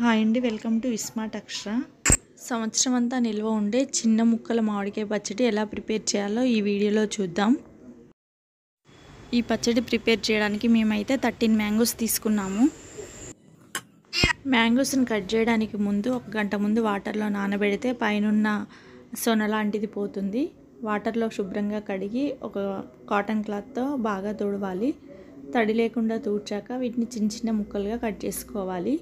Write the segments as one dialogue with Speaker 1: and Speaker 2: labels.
Speaker 1: Hi అండి, welcome to smart అక్షర. సంవత్సరం అంతా నిల్వ ఉండే చిన్న ముక్కల మామిడికాయ పచ్చడి ఎలా ప్రిపేర్ చేయాలో ఈ వీడియోలో చూద్దాం. ఈ పచ్చడి ప్రిపేర్ చేయడానికి మేమైతే 13 మ్యాంగోస్ తీసుకున్నాము. మ్యాంగోస్ని కట్ చేయడానికి ముందు 1 గంట ముందు వాటర్లో నానబెడితే పైనున్న సొన లాంటిది పోతుంది. వాటర్లో శుభ్రంగా కడిగి ఒక కాటన్ క్లాత్తో బాగా తుడవాలి. తడి లేకుండా తుడిచాక వీటిని చిన్న చిన్న ముక్కలుగా కట్ చేసుకోవాలి.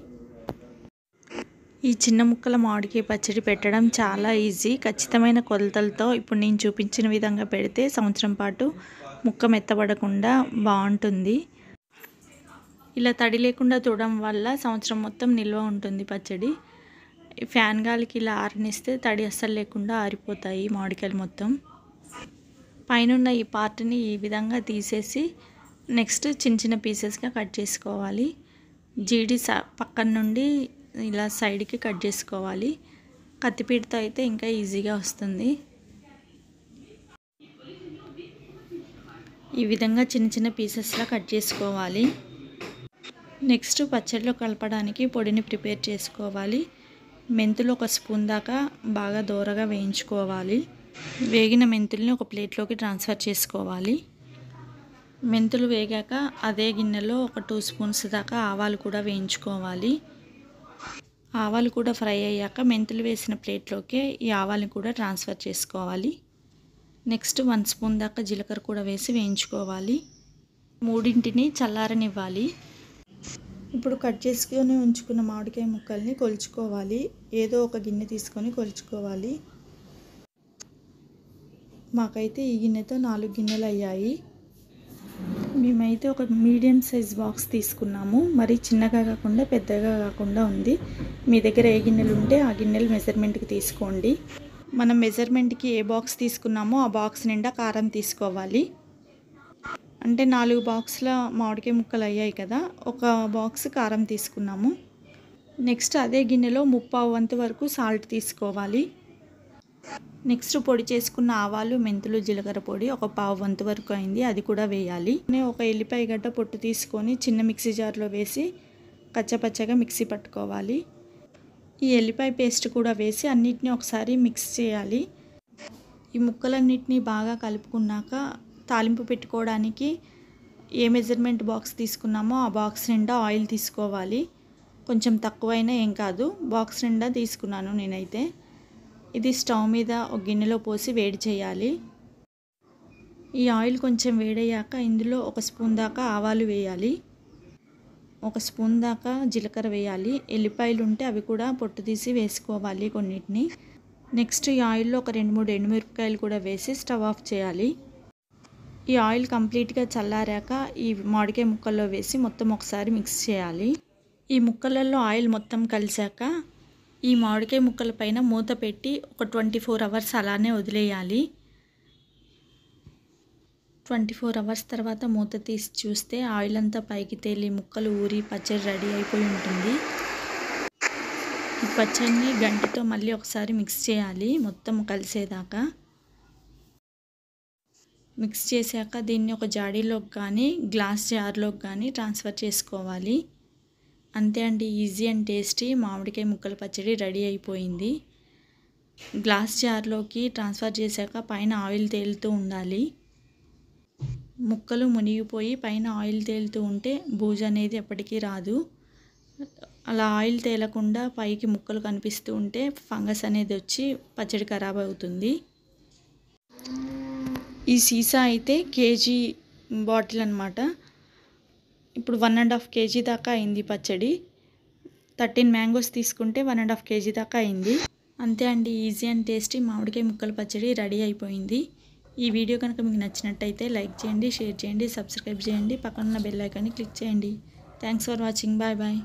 Speaker 1: ఈ చిన్న ముక్కల మామిడికాయ పచ్చడి పెట్టడం చాలా ఈజీ. ఖచ్చితమైన కొలతలతో ఇప్పుడు నేను చూపించిన విధంగా పెడితే సంవత్సరం పాటు ముక్క మెత్తబడకుండా బాగుంటుంది. ఇలా తడి లేకుండా తుడడం వల్ల సంవత్సరం మొత్తం నిల్వ ఉంటుంది పచ్చడి. ఫ్యాన్ గాలికి ఇలా ఆరనిస్తే తడి అస్సలు లేకుండా ఆరిపోతాయి మామిడికాయలు మొత్తం. పైన ఈ పార్ట్ని ఈ విధంగా తీసేసి నెక్స్ట్ చిన్న చిన్న పీసెస్గా కట్ చేసుకోవాలి. జీడి పక్కన నుండి ఇలా సైడ్కి కట్ చేసుకోవాలి. కత్తిపీటతో అయితే ఇంకా ఈజీగా వస్తుంది. ఈ విధంగా చిన్న చిన్న పీసెస్లా కట్ చేసుకోవాలి. నెక్స్ట్ పచ్చడిలో కలపడానికి పొడిని ప్రిపేర్ చేసుకోవాలి. మెంతులు 1 స్పూన్ దాకా బాగా దోరగా వేయించుకోవాలి. వేగిన మెంతుల్ని ఒక ప్లేట్లోకి ట్రాన్స్ఫర్ చేసుకోవాలి. మెంతులు వేగాక అదే గిన్నెలో ఒక 2 స్పూన్స్ దాకా ఆవాలు కూడా వేయించుకోవాలి. ఆవాలు కూడా ఫ్రై అయ్యాక మెంతులు వేసిన ప్లేట్లోకి ఈ ఆవాలని కూడా ట్రాన్స్ఫర్ చేసుకోవాలి. నెక్స్ట్ 1 స్పూన్ దాకా జీలకర్ర కూడా వేసి వేయించుకోవాలి. మూడింటిని చల్లారనివ్వాలి. ఇప్పుడు కట్ చేసుకొని ఉంచుకున్న మామిడికాయ ముక్కల్ని కొలుచుకోవాలి. ఏదో ఒక గిన్నె తీసుకొని కొలుచుకోవాలి. మాకైతే ఈ గిన్నెతో 4 గిన్నెలు అయ్యాయి. మేమైతే ఒక మీడియం సైజ్ బాక్స్ తీసుకున్నాము. మరి చిన్నగా కాకుండా పెద్దగా కాకుండా ఉంది. మీ దగ్గర ఏ గిన్నెలు ఉంటే ఆ గిన్నెలు మెజర్మెంట్కి తీసుకోండి. మనం మెజర్మెంట్కి ఏ బాక్స్ తీసుకున్నామో ఆ బాక్స్ నిండా కారం తీసుకోవాలి. అంటే 4 బాక్సుల మామిడికాయ ముక్కలు అయ్యాయి కదా, ఒక బాక్స్ కారం తీసుకున్నాము. నెక్స్ట్ అదే గిన్నెలో 1/4 వంతు వరకు సాల్ట్ తీసుకోవాలి. నెక్స్ట్ పొడి చేసుకున్న ఆవాలు, మెంతులు, జీలకర్ర పొడి 1/4 వంతు వరకు అయింది, అది కూడా వేయాలి. ఒక ఎల్లిపాయ గడ్డ పొట్టు తీసుకొని చిన్న మిక్సీ జార్లో వేసి కచ్చపచ్చగా మిక్సీ పట్టుకోవాలి. ఈ ఎల్లిపాయ పేస్ట్ కూడా వేసి అన్నిటిని ఒకసారి మిక్స్ చేయాలి. ఈ ముక్కలన్నిటినీ బాగా కలుపుకున్నాక తాలింపు పెట్టుకోవడానికి ఏ మెజర్మెంట్ బాక్స్ తీసుకున్నామో ఆ బాక్స్ నిండా ఆయిల్ తీసుకోవాలి. కొంచెం తక్కువైనా ఏం కాదు, బాక్స్ నిండా తీసుకున్నాను నేనైతే. ఇది స్టవ్ మీద ఒక గిన్నెలో పోసి వేడి చేయాలి. ఈ ఆయిల్ కొంచెం వేడయ్యాక ఇందులో 1 స్పూన్ దాకా ఆవాలు వేయాలి. 1 స్పూన్ దాకా జీలకర్ర వేయాలి. ఎల్లిపాయలు ఉంటే అవి కూడా పొట్టు తీసి వేసుకోవాలి కొన్నిటిని. నెక్స్ట్ ఈ ఆయిల్లో ఒక 2-3 ఎండుమిరపకాయలు కూడా వేసి స్టవ్ ఆఫ్ చేయాలి. ఈ ఆయిల్ కంప్లీట్గా చల్లారాక ఈ మామిడికాయ ముక్కల్లో వేసి మొత్తం ఒకసారి మిక్స్ చేయాలి. ఈ ముక్కలలో ఆయిల్ మొత్తం కలిసాక ఈ మామిడికాయ ముక్కల పైన మూత పెట్టి ఒక 24 అవర్స్ అలానే వదిలేయాలి. 24 అవర్స్ తర్వాత మూత తీసి చూస్తే ఆయిల్ అంతా పైకి తేలి ముక్కలు ఊరి పచ్చడి రెడీ అయిపోయి ఉంటుంది. ఈ పచ్చడిని గంటతో మళ్ళీ ఒకసారి మిక్స్ చేయాలి మొత్తం కలిసేదాకా. మిక్స్ చేశాక దీన్ని ఒక జాడీలోకి కానీ గ్లాస్ జార్లోకి కానీ ట్రాన్స్ఫర్ చేసుకోవాలి. అంతే అండి, ఈజీ అండ్ టేస్టీ మామిడికాయ ముక్కల పచ్చడి రెడీ అయిపోయింది. గ్లాస్ జార్లోకి ట్రాన్స్ఫర్ చేశాక పైన ఆయిల్ తేలుతూ ఉండాలి. ముక్కలు మునిగిపోయి పైన ఆయిల్ తేలుతూ ఉంటే బూజు అనేది ఎప్పటికీ రాదు. అలా ఆయిల్ తేలకుండా పైకి ముక్కలు కనిపిస్తూ ఉంటే ఫంగస్ అనేది వచ్చి పచ్చడి ఖరాబ్ అవుతుంది. ఈ సీసా అయితే కేజీ బాటిల్ అన్నమాట. ఇప్పుడు 1.5 కేజీ దాకా అయింది పచ్చడి. 13 మ్యాంగోస్ తీసుకుంటే 1.5 కేజీ దాకా అయింది. అంతే అండి, ఈజీ అండ్ టేస్టీ మామిడికాయ ముక్కల పచ్చడి రెడీ అయిపోయింది. ఈ వీడియో కనుక మీకు నచ్చినట్టయితే లైక్ చేయండి, షేర్ చేయండి, సబ్స్క్రైబ్ చేయండి, పక్కన బెల్ ఐకాన్ని క్లిక్ చేయండి. Thanks for watching. Bye bye.